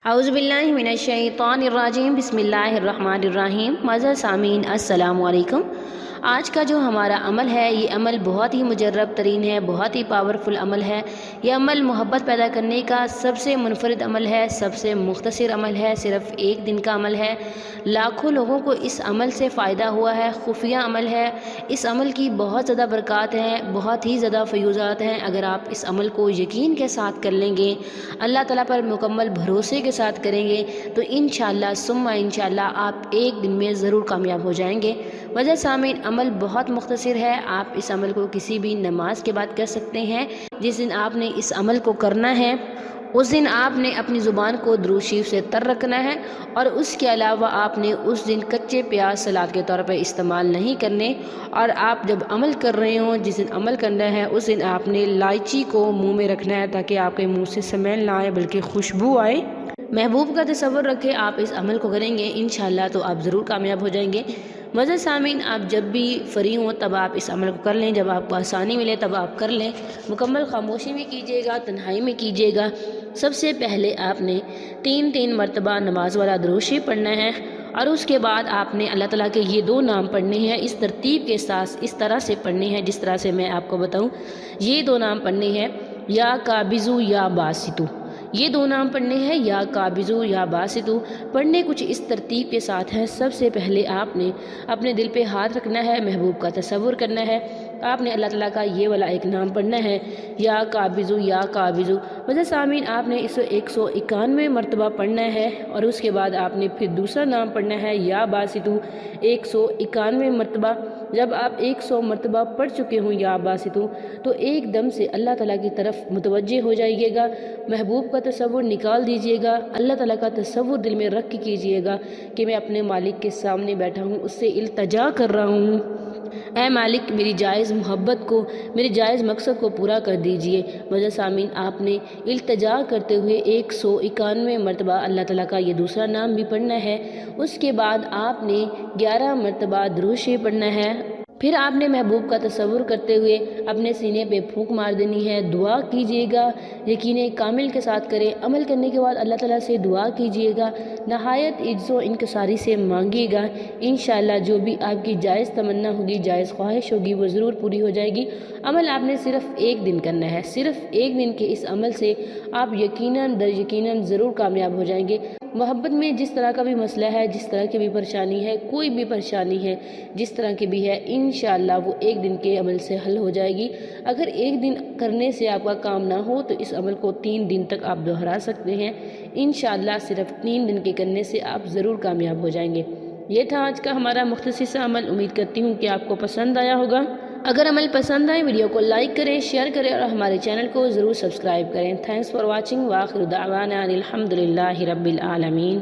اعوذ باللہ من الشیطان الرجیم بسم اللہ الرحمن الرحیم۔ معزز سامعین السلام علیکم۔ آج کا جو ہمارا عمل ہے یہ عمل بہت ہی مجرب ترین ہے، بہت ہی پاورفل عمل ہے۔ یہ عمل محبت پیدا کرنے کا سب سے منفرد عمل ہے، سب سے مختصر عمل ہے، صرف ایک دن کا عمل ہے۔ لاکھوں لوگوں کو اس عمل سے فائدہ ہوا ہے، خفیہ عمل ہے۔ اس عمل کی بہت زیادہ برکات ہیں، بہت ہی زیادہ فیوزات ہیں۔ اگر آپ اس عمل کو یقین کے ساتھ کر لیں گے، اللہ تعالیٰ پر مکمل بھروسے کے ساتھ کریں گے تو انشاءاللہ ثم انشاءاللہ آپ ایک دن میں ضرور کامیاب ہو جائیں گے۔ وجہ سامعین عمل بہت مختصر ہے، آپ اس عمل کو کسی بھی نماز کے بعد کر سکتے ہیں۔ جس دن آپ نے اس عمل کو کرنا ہے اس دن آپ نے اپنی زبان کو درود شریف سے تر رکھنا ہے، اور اس کے علاوہ آپ نے اس دن کچے پیاز سلاد کے طور پر استعمال نہیں کرنے، اور آپ جب عمل کر رہے ہوں، جس دن عمل کرنا ہے اس دن آپ نے الائچی کو منہ میں رکھنا ہے تاکہ آپ کے منہ سے اسمیل نہ آئے بلکہ خوشبو آئے۔ محبوب کا تصور رکھے آپ اس عمل کو کریں گے انشاءاللہ تو آپ ضرور کامیاب ہو جائیں گے۔ معزز سامعین، آپ جب بھی فری ہوں تب آپ اس عمل کو کر لیں، جب آپ کو آسانی ملے تب آپ کر لیں۔ مکمل خاموشی میں کیجیے گا، تنہائی میں کیجیے گا۔ سب سے پہلے آپ نے 3 مرتبہ نماز والا درود شریف پڑھنا ہے، اور اس کے بعد آپ نے اللہ تعالیٰ کے یہ 2 نام پڑھنے ہیں، اس ترتیب کے ساتھ اس طرح سے پڑھنے ہیں جس طرح سے میں آپ کو بتاؤں۔ یہ 2 نام پڑھنے ہیں، یا قابضو یا باسطو۔ یہ 2 نام پڑھنے ہیں، یا قابضو یا باسطو۔ پڑھنے کچھ اس ترتیب کے ساتھ ہیں۔ سب سے پہلے آپ نے اپنے دل پہ ہاتھ رکھنا ہے، محبوب کا تصور کرنا ہے۔ آپ نے اللہ تعالیٰ کا یہ والا ایک نام پڑھنا ہے، یا قابضو یا قابضو۔ وجہ سامعین آپ نے اس 191 مرتبہ پڑھنا ہے، اور اس کے بعد آپ نے پھر دوسرا نام پڑھنا ہے، یا باسطو، 191 مرتبہ۔ جب آپ 100 مرتبہ پڑھ چکے ہوں یا باسطو تو ایک دم سے اللہ تعالیٰ کی طرف متوجہ ہو جائیے گا، محبوب کا تصور نکال دیجیے گا، اللہ تعالیٰ کا تصور دل میں رکھ کے کیجیے گا کہ میں اپنے مالک کے سامنے بیٹھا ہوں، اس سے التجا کر رہا ہوں، اے مالک میری جائز محبت کو، میرے جائز مقصد کو پورا کر دیجئے۔ معزز سامعین آپ نے التجا کرتے ہوئے 191 مرتبہ اللہ تعالیٰ کا یہ دوسرا نام بھی پڑھنا ہے۔ اس کے بعد آپ نے 11 مرتبہ درود شریف پڑھنا ہے۔ پھر آپ نے محبوب کا تصور کرتے ہوئے اپنے سینے پہ پھونک مار دینی ہے، دعا کیجیے گا، یقین کامل کے ساتھ کریں۔ عمل کرنے کے بعد اللہ تعالیٰ سے دعا کیجیے گا، نہایت عجز و انکساری سے مانگیے گا، انشاءاللہ جو بھی آپ کی جائز تمنا ہوگی، جائز خواہش ہوگی وہ ضرور پوری ہو جائے گی۔ عمل آپ نے صرف ایک دن کرنا ہے، صرف ایک دن کے اس عمل سے آپ یقیناً در یقیناً ضرور کامیاب ہو جائیں گے۔ محبت میں جس طرح کا بھی مسئلہ ہے، جس طرح کی بھی پریشانی ہے، کوئی بھی پریشانی ہے جس طرح کی بھی ہے، انشاءاللہ وہ ایک دن کے عمل سے حل ہو جائے گی۔ اگر ایک دن کرنے سے آپ کا کام نہ ہو تو اس عمل کو 3 دن تک آپ دہرا سکتے ہیں، انشاءاللہ صرف 3 دن کے کرنے سے آپ ضرور کامیاب ہو جائیں گے۔ یہ تھا آج کا ہمارا مختصر سا عمل، امید کرتی ہوں کہ آپ کو پسند آیا ہوگا۔ اگر عمل پسند آئے ویڈیو کو لائک کریں، شیئر کریں اور ہمارے چینل کو ضرور سبسکرائب کریں۔ تھینکس فار واچنگ، وآخر دعوانا الحمدللہ رب العالمین۔